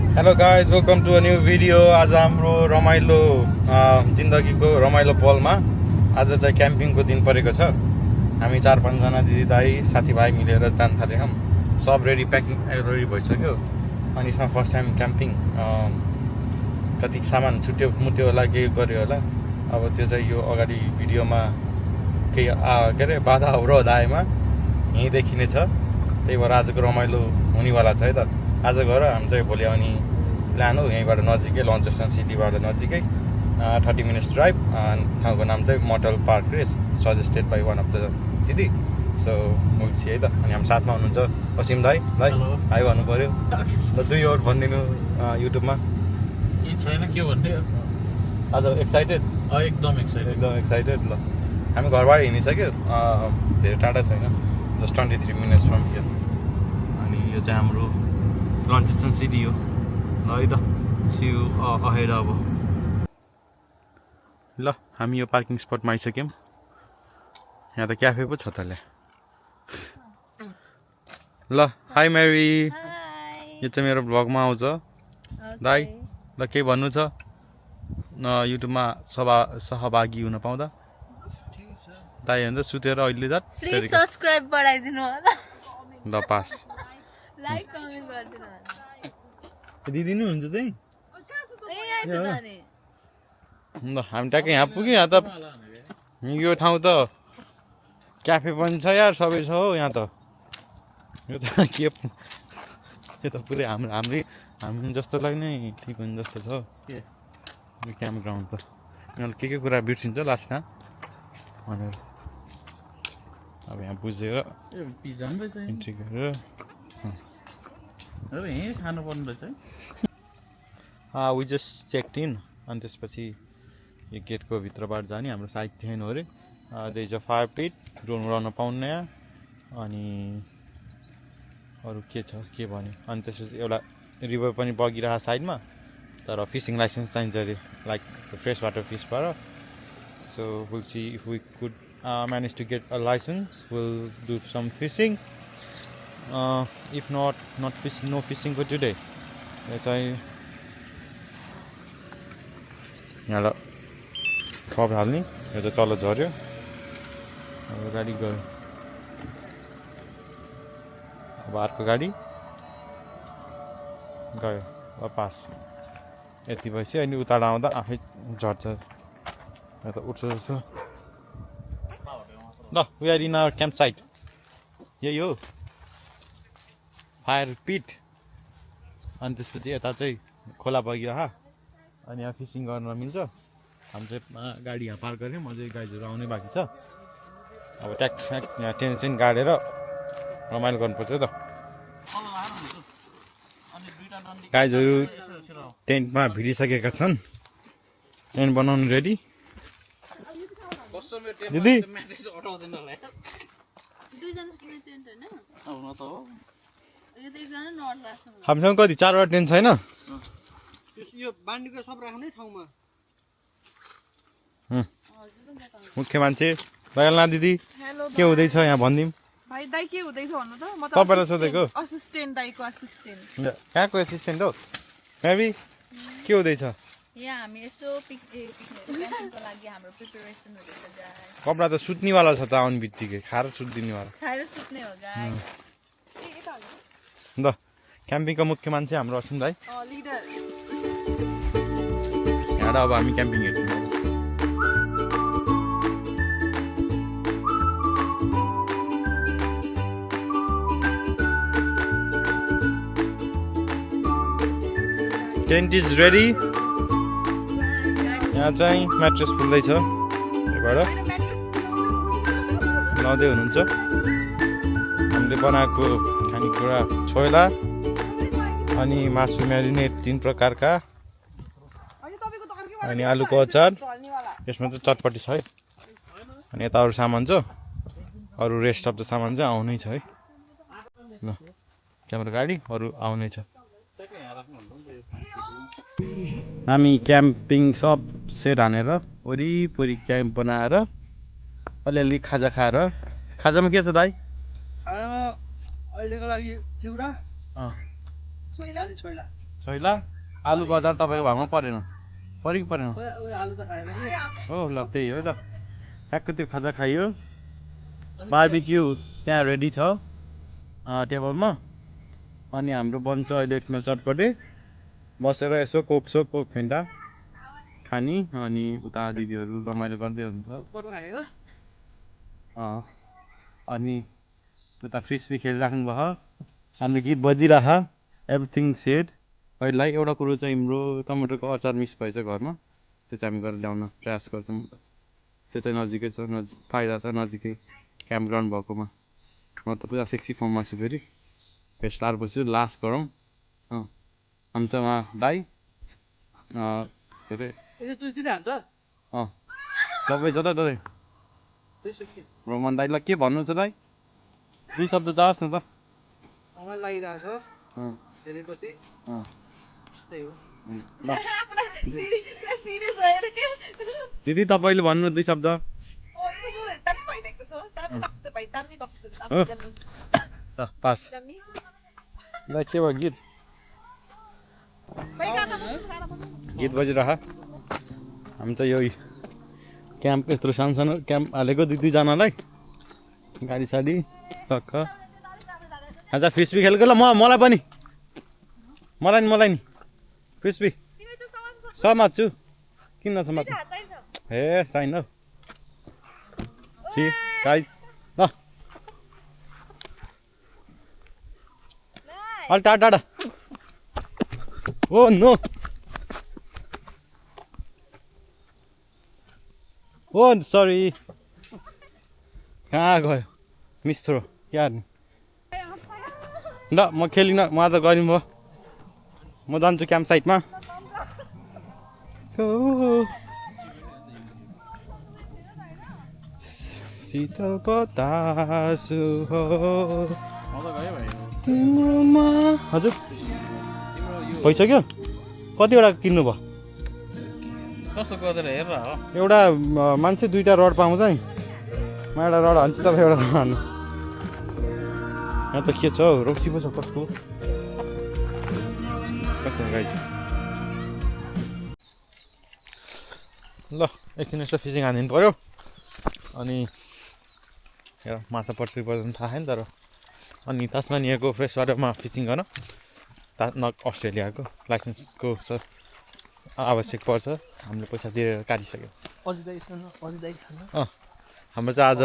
Hello guys, welcome to a new video. आज हाम्रो रमाइलो जिन्दगीको रमाइलो पलमा आज चाहिँ क्याम्पिङको दिन परेको छ। हामी 4-5 जना दिदीदाई साथीभाइ मिलेर जान थाल्यौँ। सब रेडी, प्याकिङ रेडी भइसक्यो। अनि यसमा फर्स्ट टाइम क्याम्पिङ। कति सामान छुट्यो मुट्यो होला, के गर्यो होला। अब त्यो चाहिँ यो अगाडि भिडियोमा केही के अरे बाधा अवरोध आएमा यहीँ देखिने छ। त्यही भएर आजको रमाइलो हुनेवाला छ है त। आज गएर हामी चाहिँ भोलि आउने प्लान हो। यहीँबाट नजिकै, लन्चेस्टन सिटीबाट नजिकै 30 मिनट्स ड्राइभ। ठाउँको नाम चाहिँ motel park race, suggested by one of the दिदी। सो मुल्सी है त। अनि हामी साथमा हुनुहुन्छ असिम दाई। हाई भन्नु पऱ्यो ल। 2 वर्ड भनिदिनु युट्युबमा। छैन के भन्ने आज एक्साइटेड? एकदम एक्साइटेड। ल हामी घरबाट हिँडिसक्यो, धेरै टाढा छैन, जस्ट 23 मिनट्स फ्रम हियर। अनि यो चाहिँ हाम्रो लन्चेस्टन सिटी हो। ल है त, सी यु अहेड। अब ल हामी यो पार्किङ स्पटमा आइसक्यौँ। यहाँ त क्याफे पो छ त। ल हाई मेरी, यो चाहिँ मेरो भ्लगमा आउँछ। दाई ल केही भन्नु छ युट्युबमा सहभागी हुन पाउँदा? दाई अन्त सुतेर अहिले त प्लिज सब्स्क्राइब बढाइदिनु होला, ल पास लाइक कमेन्ट गरिदिनु होला। दिदिनु हुन्छ चाहिँ। ए आइज त नि। ल हामी ट्याक्कै यहाँ पुग्यौँ। यहाँ त यो ठाउँ त क्याफे पनि छ यार, सबै छ हो यहाँ त। यो त के यो त पुरै हामी जस्तो लाग्ने ठिक हुने जस्तो छ यो क्याम्प ग्राउन्ड त। यिनीहरूले के कुरा बिर्सिन्छ लास्टमा भनेर अब यहाँ बुझेर इन्ट्री गरेर यहीँ खानु पर्ने रहेछ है। We just checked in. अनि त्यसपछि यो गेटको भित्रबाट जाने हाम्रो साइड थिएन अरे। There is a fire pit, drone उडाउन पाउन्न यहाँ। अनि अरू के छ के भन्यो। अनि त्यसपछि एउटा रिभर पनि बगिरहेको साइडमा, तर फिसिङ लाइसेन्स चाहिन्छ अरे, लाइक फ्रेस वाटर फिसबाट। So will see if we could manage to get a licence, will do some fishing. If not fishing, no fishing for today. यो चाहिँ यहाँबाट कप हाल्ने, यो चाहिँ तल झऱ्यो। अब गाडी गयो, अब अर्को गाडी गयो, अब पास। यति भएपछि अनि उता आउँदा आफै झर्छ। यहाँ त उठ्छ जस्तो। ल we are in our camp site. यही हो फायर पिट। अनि त्यसपछि यता चाहिँ खोला बगिरह। अनि यहाँ फिसिङ गर्न मिल्छ। हामी चाहिँ गाडी यहाँ पार्क गऱ्यौँ, अझै गाडीहरू आउनै बाँकी छ। अब ट्याक यहाँ टेन्सन गाडेर रमाइलो गर्नुपर्छ त। गाइजहरू टेन्टमा भिडिसकेका छन्, टेन्ट बनाउनु रेडी। दिदी हामीसँग कति 4वटा टेन्ट छैन? यो बान्डीको सब राख्ने ठाउँमा मुख्य मान्छे दयालना दिदी के हुँदैछ यहाँ भनिदिउँ। भाइ दाइ के हुँदैछ भन्नु त? म त तपाईँलाई सोधेको। असिस्टेन्ट दाइको असिस्टेन्ट। कहाँको एसिस्टेन्ट हो? मेबी के हुँदैछ? यहाँ हामी यसो पिकनिकको लागि हाम्रो प्रिपरेसन हुँदैछ। कपडा त सुत्नेवाला छ त, आउने बित्तिकै खाएर सुत्दिनेवाला। खाएर सुत्ने हो गाइस। ल क्याम्पिङको मुख्य मान्छे हाम्रो असिम दाइ। लिडर यहाँ अब हामी क्याम्पिङ हेर्छौँ। Tent is ready. यहाँ चाहिँ म्याट्रेस फुल्दैछ, यहाँबाट लाउँदै हुनुहुन्छ। हामीले बनाएको खानेकुरा छोइला अनि मासु म्यारिनेट 3 प्रकारका, अनि आलुको अचार। यसमा चाहिँ चटपटी छ है। अनि यता अरू सामान छ, अरू रेस्ट अफ द सामान चाहिँ आउनै छ है। ल क्यामेरा गाडी अरू आउनै छ। हामी क्याम्पिङ सब सेट हानेर वरिपरि क्याम्प बनाएर अलिअलि खाजा खाएर। खाजामा के छ दाइ? अहिलेको लागि चिउरा, छोइला, छैला आलु बजार तपाईँको भाउमा परेन पऱ्यो कि परेन आलु त खाएन हो ल त्यही हो त ठ्याक्क त्यो खाजा खाइयो बार्बिक्यू त्यहाँ रेडी छ टेबलमा अनि हाम्रो बन्छ अहिले यसमा चटपटे बसेर यसो कोक फेन्टा खाने अनि उता दिदीहरू रमाइलो गर्दै हुन्छ अनि उता फ्रिस्बी खेलिराख्नु भयो हाम्रो गीत बजिरह एभ्रिथिङ सेड पहिला एउटा कुरो चाहिँ हाम्रो टमाटरको अचार मिस भएछ घरमा त्यो चाहिँ हामी गरेर ल्याउन प्रयास गर्छौँ त्यो चाहिँ नजिकै छ फाइदा छ नजिकै क्याम्प ग्राउन्ड भएकोमा म त पुरा सेक्सी फर्ममा छु फेरि फेस्ट लाएर बस्छु लास्ट गरौँ अनि चाहिँ उहाँ दाई के अरे तपाईँ छ त दाइ रोमन दाइलाई के भन्नु छ दाइ 2 शब्द जाओस् न त लागिरहेछ धेरैपछि त्यही हो ल दिदी तपाईँले भन्नु 2 शब्द पास ल के भयो गीत बजिरह हामी चाहिँ यो क्याम्प यत्रो सानो क्याम्प हालेको 2-2जनालाई गाडी साडी टक्क आज फ्रिस्बी खेलेको ल मलाई पनि मलाई नि फ्रिस्बी समात्छु किन नसमात्नु ए छैन हौ सी गाइस ल अलि टाढा ओ नो ओ सरी कहाँ गयो मिस थ्रो क्या ल म खेलिनँ म आज गरिनु भयो म जान्छु क्याम्प साइटमा शीतल बतास हो तिम्रोमा हजुर भइसक्यो कतिवटा किन्नु भयो कस्तो गरेर हेरेर हो एउटा मान्छे 2टा रड पाउँछ नि म एउटा रड हान्छु तपाईँ एउटा हान्नु यहाँ त के छ हौ रोक्सी पो छ कस्तो गाइस ल एकछिन यस्तो फिसिङ हानिदिनु पऱ्यो अनि हेर माछा पर्छ कि पर्दैन थाहा छैन तर अनि तास्मानियाको फ्रेस वाटरमा फिसिङ गर्न अस्ट्रेलियाको लाइसेन्सको आवश्यक पर्छ हामीले पैसा तिरेर काटिसक्यो हाम्रो चाहिँ आज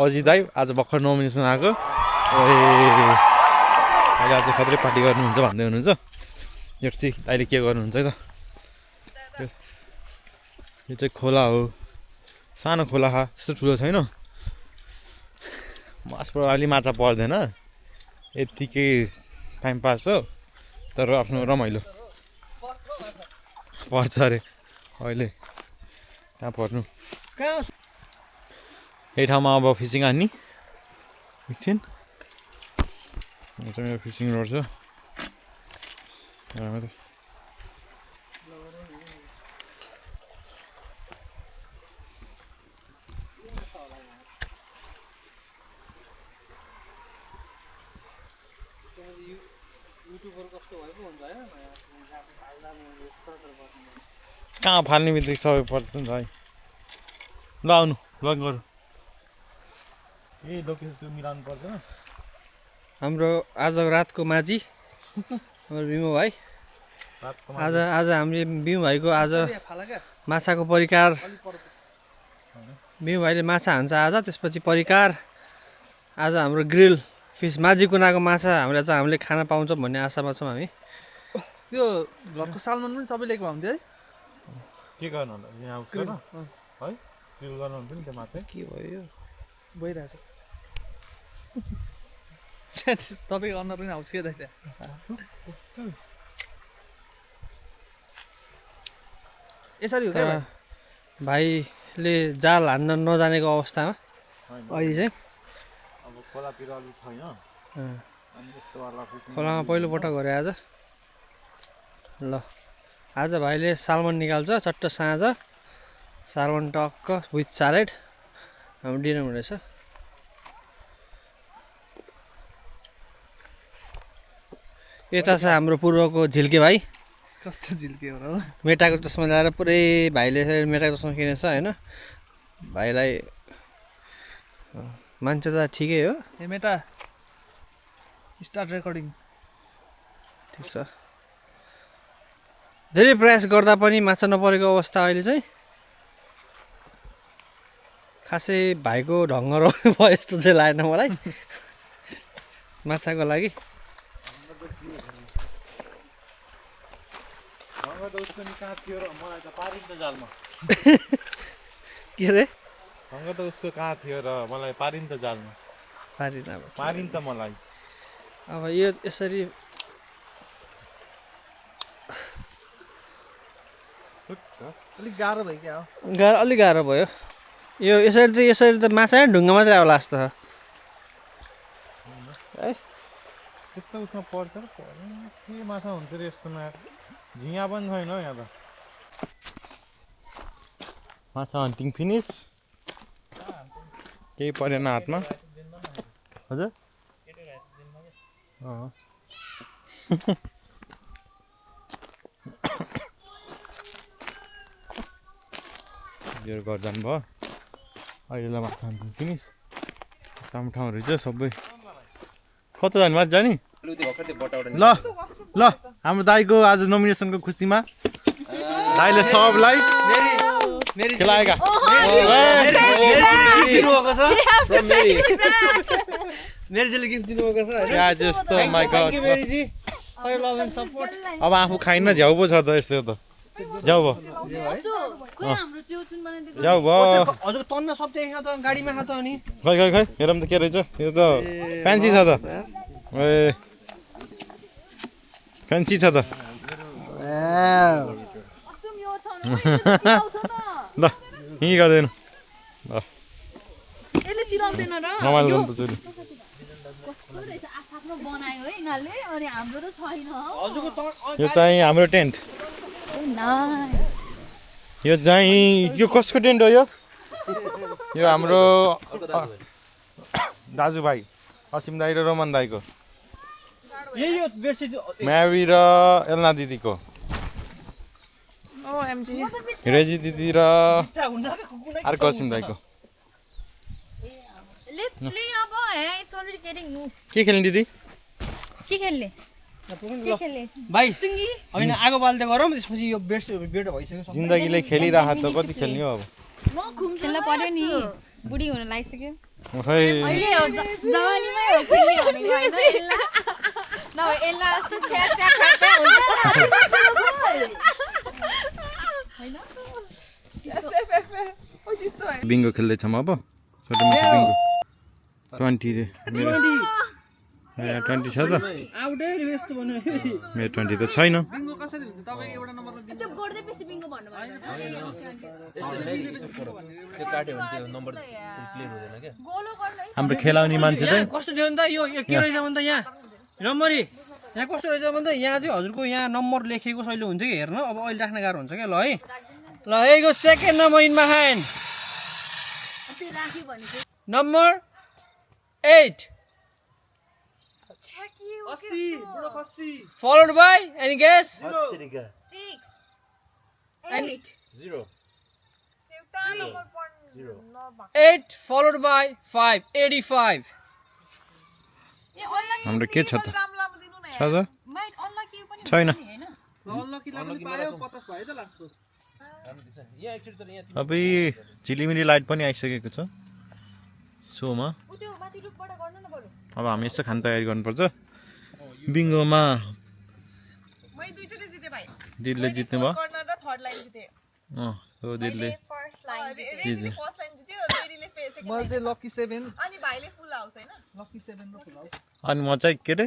अजी दाई आज भर्खर नोमिनेसन आएको अहिले आज खत्रै पार्टी गर्नुहुन्छ भन्दै हुनुहुन्छ हेर्छु अहिले के गर्नुहुन्छ है त यो चाहिँ खोला हो सानो खोला त्यस्तो ठुलो छैन मासु अलि माछा पर्दैन यत्तिकै टाइम पास हो तर आफ्नो रमाइलो पर्छ अरे अहिले कहाँ पर्नु यही ठाउँमा अब फिसिङ हान्ने एकछिन मेरो फिसिङ रोड छ कहाँ फाल्ने बित्तिकै सबै पर्छ नि त है ल आउनु लग गरौँ लोकेसन त्यो मिलाउनु पर्छ हाम्रो आज रातको माझी हाम्रो बिमु भाइ आज हामीले बिमु भाइको आज माछाको परिकार बिमु भाइले माछा हान्छ आज त्यसपछि परिकार आज हाम्रो ग्रिल फिस माझी कुनाको माछा हामीले खान पाउँछौँ भन्ने आशामा छौँ हामी त्यो घरको सालमन पनि सबै लिएको हुन्थ्यो है के गर्नु होला यहाँ आउँछ है ग्रिल गर्नुहुन्थ्यो नि त्यो माछा के भयो भइरहेछ तपाईँको अनुहार पनि आउँछ क्या दाइ त्यहाँ यसरी हुँदैन भाइले जाल हान्न नजानेको अवस्थामा अहिले चाहिँ अब खोलातिर अलिक छैन खोलामा पहिलोपटक गरे आज ल आज भाइले सालमन निकाल्छ चट्ट साँझ सालमन टक्क विथ सालेड हाम्रो डिनर हुँदैछ यता छ हाम्रो पूर्वको झिल्के भाइ कस्तो झिल्के हो र मेटाको चस्मा ल्याएर पुरै भाइले मेटाको चस्मा किनेछ होइन भाइलाई मान्छे त ठिकै हो ए मेटा स्टार्ट रेकर्डिङ ठिक छ धेरै प्रयास गर्दा पनि माछा नपरेको अवस्था अहिले चाहिँ खासै भाइको ढङ्ग भयो जस्तो चाहिँ लागेन मलाई माछाको लागि के अरे ढङ्ग त उसको कहाँ थियो र मलाई पारिन् त जालमा पारिन अब पारिन् त मलाई अब यो यसरी अलिक गाह्रो भयो क्या हो अलिक गाह्रो भयो यो यसरी त माछा ढुङ्गा मात्रै आउला जस्तो छ है त्यस्तो उसमा पर्छ र के माछा हुन्छ र यस्तोमा झिँगा पनि छैन हौ यहाँ त माछा हन्टिङ फिनिस केही परेन हातमा हजुर यो गर्जान भयो अहिलेलाई माछा हन्टिङ फिनिस ठाउँ ठाउँहरू चाहिँ सबै कता जानु माथि जाने ल ल हाम्रो दाईको आज नोमिनेसनको खुसीमा दाईले सबलाई खेलाएका मेरीजीले गिफ्ट दिनुभएको छ जस्तो माइ गॉड अब आफू खाइन झ्याउ पो छ त यस्तो त जाऊ भयो जाऊ भयो हजुर तन्न सब देखिन्छ त गाडीमा खा त अनि खै खै खै हेरौँ त के रहेछ यो त फ्यान्सी छ त ए फ्यान्सी छ त ल यहीँ गर्दैन ल रमाइलो गर्नु पर्छ यो चाहिँ हाम्रो टेन्ट यो चाहिँ यो कसको टेन्ट हो यो हाम्रो दाजुभाइ असिम दाई र रोमन दाईको यही हो बेडसिट म्यावी र एल्ना दिदीको रेजी दिदी र अर्को असिम दाईको के खेल्ने दिदी भाइ होइन आगो बाल्दै गरौँ त्यसपछि यो बेड भइसक्यो जिन्दगीले खेलिरह त कति खेल्ने हो अब खेल्न पर्यो नि बुढी हुन लागिसक्यो खै जवानीमै हो खेल्ने भनेको होइन नभए यसलाई जस्तो स्याक स्याक हुन्छ बिङ्गो खेल्दैछौँ अब छोटो मोटो बिङ्गो 20 रे मेरो 20 छ त मेरो 20 त छैन बिङ्गो कसरी हुन्छ तपाईको एउटा नम्बरमा त्यो गर्दै पछि बिङ्गो भन्नु पर्दैन हाम्रो खेलाउने मान्छे चाहिँ कस्तो थियो भने त यो के रहेछ भने त यहाँ नम्बरी यहाँ कस्तो रहेछ भने त यहाँ चाहिँ हजुरको यहाँ नम्बर लेखेको सहिले हुन्थ्यो कि हेर्नु अब अहिले राख्न गाह्रो हुन्छ क्या ल है ल यो second number in my hand number 8 followed by any guess 6 8 followed by 5 85 हाम्रो के छ त छ त छैन अब झिलिमिली लाइट पनि आइसकेको छ सोमा अब हामी यसो खान तयारी गर्नुपर्छ बिङ्गोमा दिदीले जित्नु भयो हो दिदीले मैले चाहिँ लकी 7 अनि भाइले फुल हाउस हैन लकी 7 र फुल हाउस अनि म चाहिँ के रे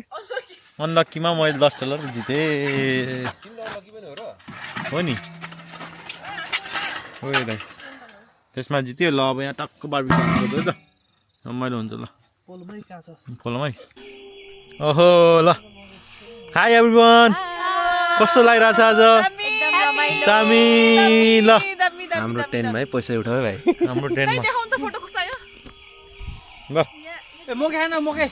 अनलक्कीमा मैले $10 जितेँ हो नि हो दाइ त्यसमा जित्यो ल अब यहाँ टक्क बार्बिक्यू गर्छु है त रमाइलो हुन्छ ल पोलमै कहाँ छ पोलमै ओहो ल हाई एभ्रिवान कस्तो लागिरहेछ आज दामी ल हाम्रो टेन्टमा है पैसा उठायो भाइ हाम्रो टेन्टमा ल ए मके खान मके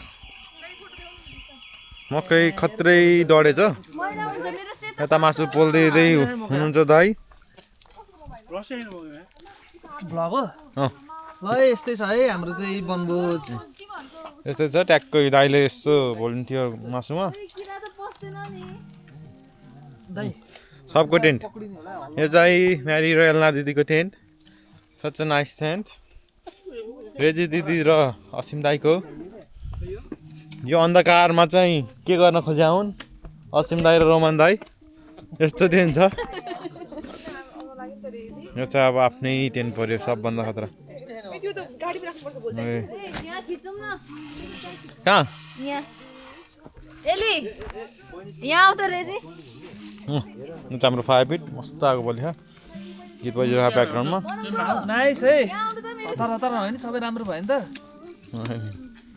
मकै खत्रै डढेछ यता मासु पोल्दै हुनुहुन्छ दाइ भ्लग हो अँ ल यस्तै छ है हाम्रो चाहिँ वनभोज यस्तै छ ट्याक्कै दाइले यस्तो भोलिन्थ्यो मासुमा दाइ सबको टेन्ट यो चाहिँ म्यारी र एल्ना दिदीको tent such a nice tent Reji दिदी र असिम दाईको यो अन्धकारमा चाहिँ के गर्न खोज्या हुन् असिम दाई र रोमन दाई यस्तो टेन्ट छ यो चाहिँ अब आफ्नै टेन्ट पर्यो सबभन्दा खतरा कहाँ यहाँ आउ त रेजी यो चाहिँ हाम्रो फायर पिट मस्तो आएको बोली गीत बजिरहेको ब्याकग्राउन्डमा नाइस है हतार हतार होइन सबै राम्रो भयो नि त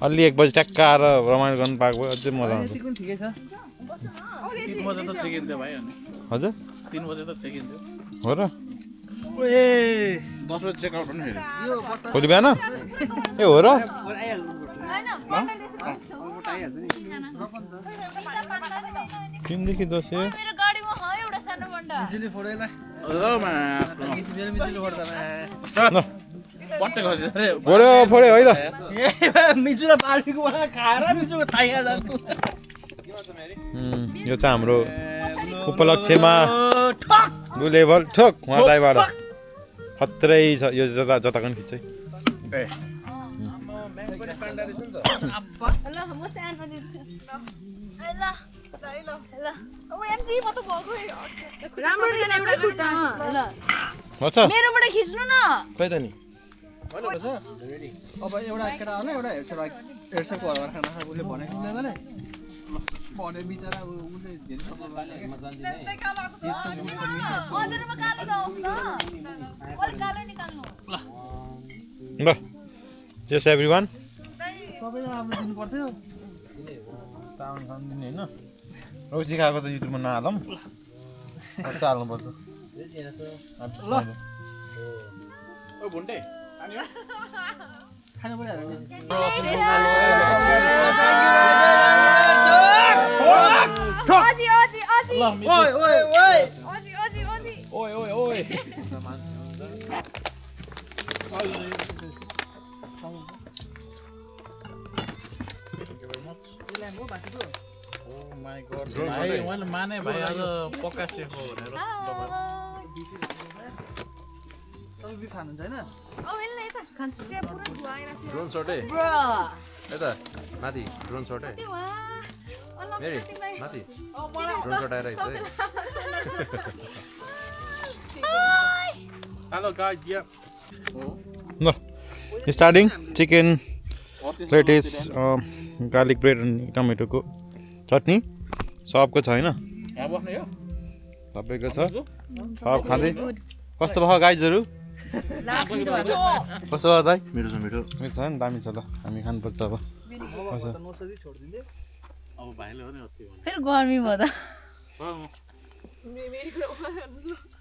अलि 1 बजी ट्याक्क आएर रमाइलो गर्नु पाएको भए अझै मजा आउँछ यति पनि ठिकै छ 3 बजे त चेक इन थियो भाइ अनि हजुर 3 बजे त चेक इन थियो हो र 10 बजे चेक आउट हुने फेरि भोलि बिहान ए हो र किनदेखि दस मेरो गाडीमा ह एउटा सानो बन्डा पट्टे खस्यो अरे फोड्यो फोड्यो है त यो चाहिँ हाम्रो उपलक्ष्यमा ब्लु लेभल ठोक उहाँ दाइबाट खत्रै छ यो जताको पनि खिच्छ ल म सानो दिन्छु ल ओएमजी म त भएको राम्रो छैन एउटा खुट्टामा ल हो छ मेरोबाट खिच्नु न खै त नि अब एउटा केटा आउन एउटा हेडसेटको हराएर खाना उसले भनेको भने भने बिचरा उसले धेरै सपोर्ट अन्तरमा कालो जाओस् न अलि कालो निकाल्नु ल जस एभ्रिवान सबैजना राम्रो दिनु पर्थ्यो होइन औसी खाएको त युट्युबमा नहालौँ कस्तो हाल्नुपर्छ ल ओ भुन्टे अनि खानु पर्यो अझि अझि अझि ओइ ओइ ओइ अझि अझि अझि ओइ ओइ ओइ माई गॉड भाइ मैले माने भाइ आज पक्का सेफ हो भनेर तपाईँ बि खानुहुन्छ हैन ओ यसले यता खान्छु त्यो पुरै धुवा आइराछ ड्रोन शॉट है ब्रो यता माथि ड्रोन शॉट है त्यो वा अल्लाह मेरी तिमीलाई माथि ड्रोन शॉट आइरहेछ है हेलो गाइस या ल starting chicken lettuce garlic bread अनि टमेटोको चटनी सबको छ होइन यहाँ बस्ने हो सबैको छ सब खाँदै कस्तो भयो गाइजहरू कस्तो भयो दाइ मिठो छ मिठो मिठो छ नि दामी छ ल हामी खानुपर्छ अब कसो नसोधी छोडिदिन्थे अब भाइले हो नि अति भने फेरि गर्मी भयो त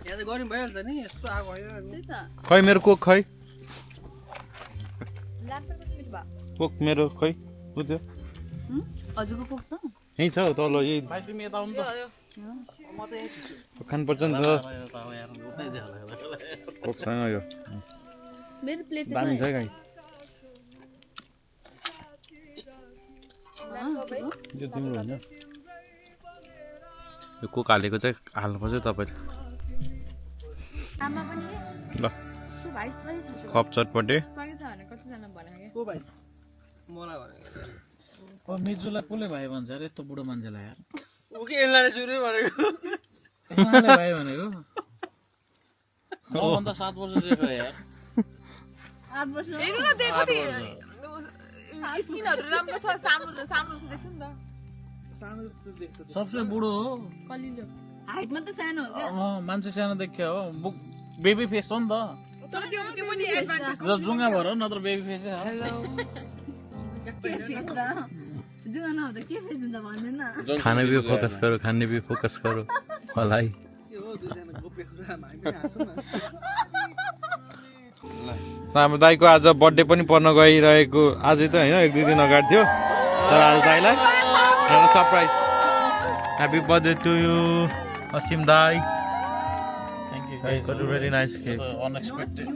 यहाँ त गर्मी भइहाल्छ नि यस्तो आएको होइन त्यही त खै मेरो कोक खै ल्यापटप कति मिनिट भयो कोक मेरो खै बुझ्यो हजुरको कोक छ यहीँ छ हौ तल यही भाइ तिमी यता आउनु त खानुपर्छ नि त कोकसँग यो मेरो प्लेट दामी छ है गाई यो तिम्रो होइन यो कोक हालेको चाहिँ हाल्नुपर्छ तपाईँले आमा पनि ल सु भाइ सही छ कप चटपटे सही छ भने कतिजना भने को भाइ मलाई भनेको ओ मिजुलाई कसले भाइ भन्छ अरे यस्तो बुढो मान्छेलाई यार ऊ के यसलाई सुरु भनेको उहाँले भाइ भनेको मभन्दा 7 वर्ष जेठ हो यार 8 वर्ष हेर्नु न त्यो कति स्किनहरु राम्रो छ सानो सानो जस्तो देख्छ नि त सानो जस्तो देख्छ सबसे बुढो हो कलिलो हाइटमा त सानो हो क्या मान्छे सानो देखियो हो बेबी फेस हो नि त तर त्यो त्यो पनि एडभान्टेज जुङ्गा भएर नत्र बेबी फेसै हो के फेस छ जुगा नहुँदा के फेस हुन्छ भन्दैन खाने भी फोकस करो खाने भी फोकस करो होला है के हो दुईजना गोप्य कुरामा हामी पनि हाँसौँ न हाम्रो दाइको आज बर्थडे पनि पर्न गइरहेको आजै त होइन 1-2 दिन अगाडि थियो तर आज दाइलाई surprise. Happy birthday to you, Asim Dai. Thank you Hey, guys. got a really nice cake. Unexpected.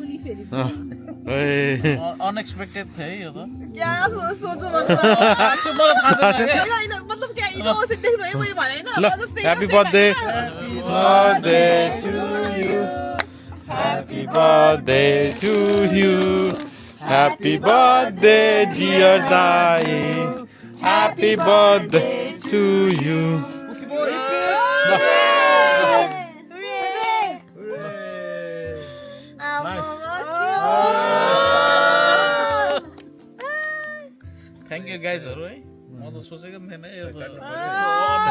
Hey. Unexpected थियो यो त क्या सोचो मतलब साँच्चै मलाई थाहा छैन क्या होइन मतलब क्या इनोसेन्ट देख्नु है मैले भने Lo, होइन जस्तै happy birthday. Birthday to you. Happy birthday to you. Happy birthday, dear Dai. Happy birthday to you. Thank you गाइजहरू है म त सोचेको पनि थिएन यो त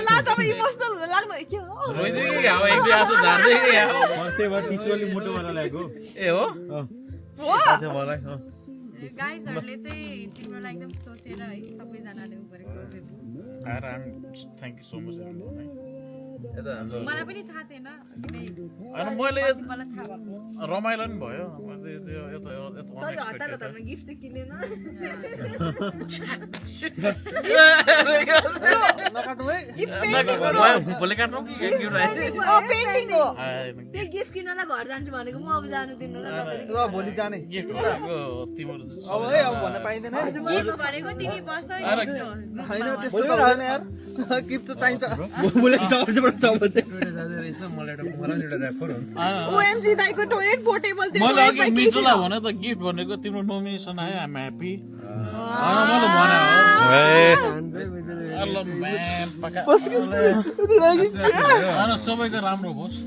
ला तपाईँ इमोसनल हुन लाग्नु के हो रोइदियो कि अब एक दुई आँसु झार्दै कि अब त्यही भएर टिसुवाली मुटुबाट ल्याएको ए हो मलाई गाइजहरूले चाहिँ तिम्रोलाई एकदम सोचेर है सबैजनाले उ गरेको आएर थ्याङ्क यू सो मच मलाई पनि थाहा थिएन होइन मैले पछि मलाई थाहा भएको रमाइलो नि भयो गिफ्ट त किनेन भोलि काट्नु कि पेन्टिङ हो त्यो गिफ्ट किन्नलाई घर जान्छु भनेको म अब जानु दिनु न भोलि जाने गिफ्ट भनेको तिम्रो अब है अब भन्न पाइँदैन गिफ्ट भनेको तिमी बस होइन त्यस्तो त हुँदैन यार गिफ्ट त चाहिन्छ ओएमजी दाइको टोयलेट पोर्टेबल त्यो मैले अघि मिजुलाई भने त गिफ्ट भनेको तिम्रो नोमिनेसन आयो आइम ह्याप्पी मैले भने हो सबैको राम्रो होस्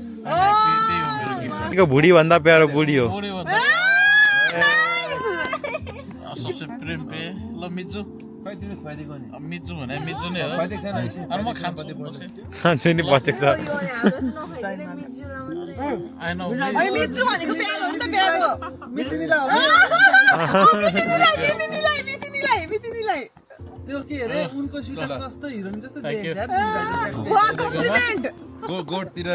भुडी भन्दा प्यारो बुढी हो सबसे प्रेम पे ल मिजु मिजु भने मिजु नै हो अनि म खान्छु खान्छु नि बचेको छ आई नो मिच्छु भनेको प्यारो हो नि त प्यारो मितिनीलाई त्यो के अरे उनको स्वेटर कस्तो हिरोइन जस्तो Thank you. देखिन्छ वाह कम्प्लिमेन्ट गोडतिर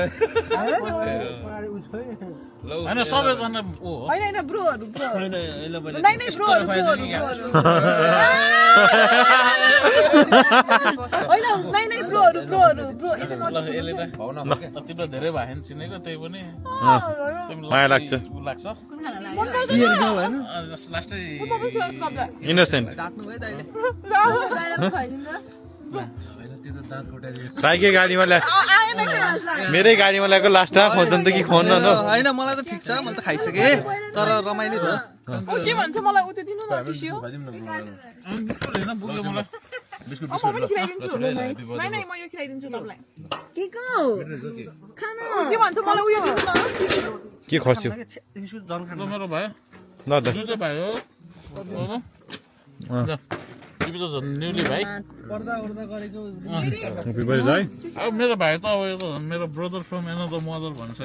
होइन सबैजना ओ हो होइन ब्रोहरु नै ब्रोहरु होइन नै ब्रोहरु ब्रो यता ल यसले त तिम्रो धेरै भयो नि चिनेको त्यही पनि माया लाग्छ लाग्छ लास्टै इनोसेन्ट साइकै गाडीमा ल्या मेरै गाडीमा ल्याएको लास्टमा खोज्छन् त कि खोज्न न होइन मलाई त ठिक छ मैले त खाइसकेँ तर रमाइलो भयो के भन्छ मलाई उतै दिनु न टिस्यु बिस्कुट होइन बुझ्यो मलाई म पनि खिलाइदिन्छु नै म यो खिलाइदिन्छु तपाईलाई के भन्छ मलाई उयो दिनु न के खस्यो ल मेरो भयो ल त दुईटा भयो तिमी त झन् न्युली भाइ पर्दा उर्दा गरेको अब मेरो भाइ त अब यो त मेरो ब्रदर फ्रम एनदर मदर भन्छ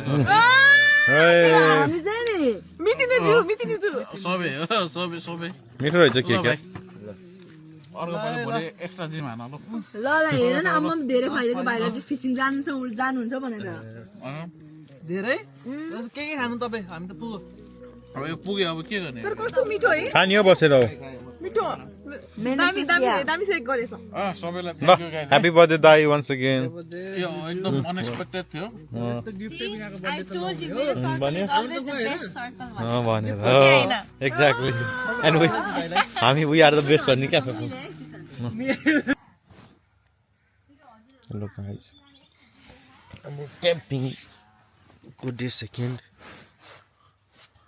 मितिनीजु सबै हो सबै मिठो रहेछ के भाइ अर्को पालि भोलि एक्स्ट्रा जिम हान ल ल हेर न अब धेरै फाइदाको बाहिर चाहिँ फिसिङ जानुहुन्छ भनेर धेरै के खानु तपाईँ हामी त पुग्यो अब यो पुग्यो अब के गर्ने तर कस्तो मिठो है खानी हो बसेर हो मिठो दामी सेक गरेछ सबैलाई ल thank you guys happy birthday दाई वन्स अगेन यो एकदम अनएक्सपेक्टेड थियो भनेर एक्ज्याक्टली एन्ड हामी वी आर द बेस्ट भन्ने क्या हेलो गाइस हाम्रो क्याम्पिङको डे सेकेन्ड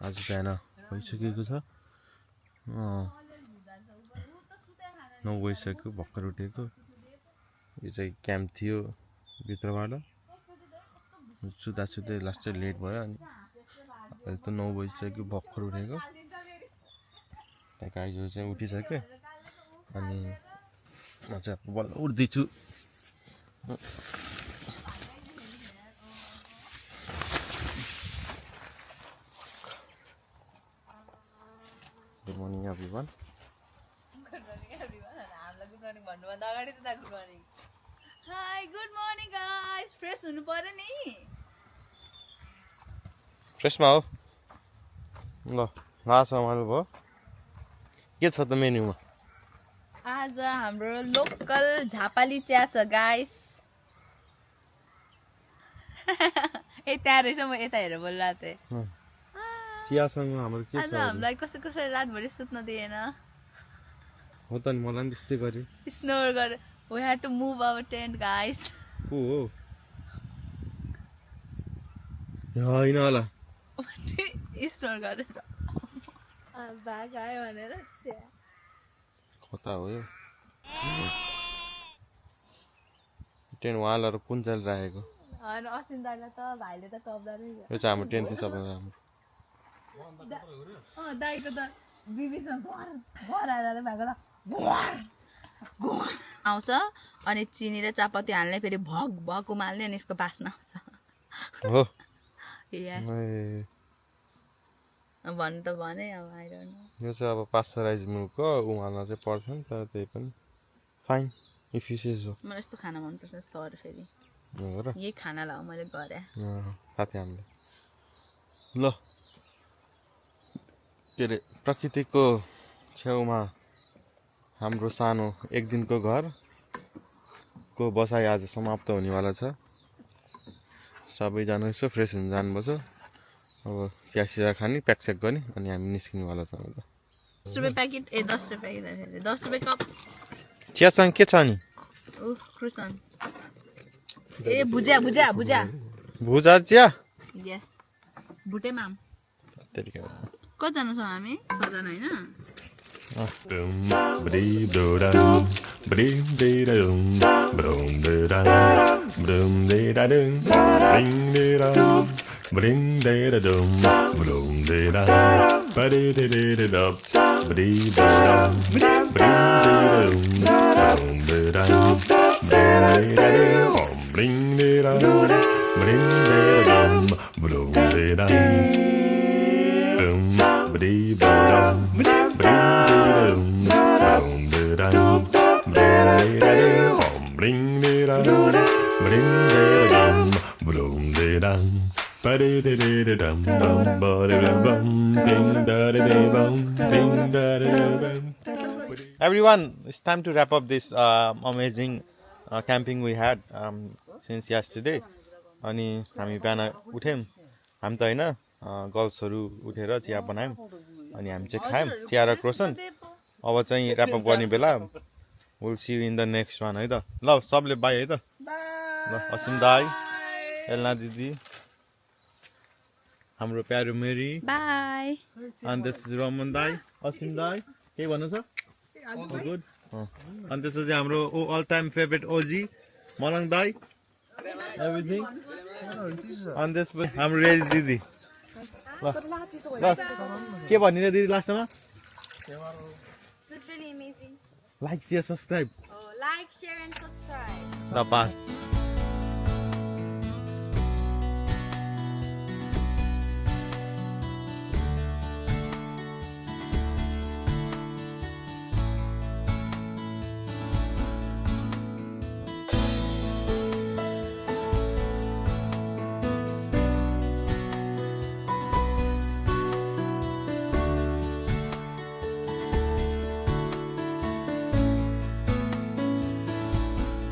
आज बिहान भइसकेको छ 9 बजिसक्यो भर्खर उठेको यो चाहिँ क्याम्प थियो भित्रबाट सुत्दा लास्ट लेट भयो अनि अहिले त 9 बजिसक्यो भर्खर उठेको त्यहाँ गाईहरू चाहिँ उठिसक्यो अनि म चाहिँ बल्ल उठ्दैछु good morning everyone hi good morning guys fresh हुनु पर्यो नि फ्रेसमा हो ल लास्ट समाल भयो के छ त मेन्युमा आज हाम्रो लोकल झापाली चिया छ गाइस। ए त्यहाँ रहेछ, म यता हेरेर बोलिरहेको थिएँ। चियासँग हाम्रो के आज हामीलाई कसै रातभरि सुत्न दिएन। हो त नि, मलाई पनि त्यस्तै गऱ्यो। स्नोर गरे। We had to move our tent guys. को हो होइन होला। स्नोर गरेर भाग आयो भनेर कता हो यो टेन्ट वालहरू कुन चाहिँ राखेको? होइन असिन दाइलाई त भाइले त टप्दा नै यो चाहिँ हाम्रो टेन्ट थियो सबैभन्दा राम्रो। दाइको त बिबीसँग घर आएर भएको त आउँछ अनि चिनी र चापत्ती हाल्ने, फेरि भग भग उमाल्ने अनि यसको बास्ना आउँछ। हो Yes. भन्नु त भने अब I don't know. यो चाहिँ अब पास्चराइज मिल्क हो, उमाल्न चाहिँ पर्छ नि त, त्यही पनि fine if you say so. मलाई यस्तो खाना मनपर्छ तर फेरि हो र यही खानालाई मैले गरेँ। साथी हामीले ल के अरे प्रकृतिको छेउमा हाम्रो सानो एक दिनको घरको बसाइ आज समाप्त हुनेवाला छ। सबैजना यसो फ्रेस हुन जानुपर्छ। अब चिया सिया खाने, प्याकस्याक गर्ने अनि हामी निस्किनेवाला छौँ। 10 रुपियाँ प्याकेट, 10 रुपियाँ 10 रुपियाँ कप। चियासँग के छ नि? क्रुसन ए भुजा भुजा भुजा भुजा चिया? यस भुटे माम। त्यतिकै कतिजना छौँ हामी? 6 जना होइन? Everyone, it's time to wrap up this amazing camping we had since yesterday. अनि हामी बिहान उठ्यौँ, हामी त होइन गर्ल्सहरू उठेर चिया बनायौँ अनि हामी चाहिँ खायौँ चिया र क्रोसन। अब चाहिँ ऱ्याप अप गर्ने बेला। Will see you in the next one है त। ल सबले बाई है त। ल असिम दाई, एल्ना दिदी, हाम्रो प्यारो मेरी, बाई। अनि त्यसपछि रमन दाई, असिम दाई, के भन्नु छ? गुड। अनि त्यसपछि हाम्रो अल टाइम फेभरेट ओजी मलङ दाई, एभ्रिथिङ। अनि त्यसपछि हाम्रो रेज दिदी। ल के भनिदिने दिदी लास्टमा? It's really amazing. Like share subscribe. Like, share and subscribe. ल बास।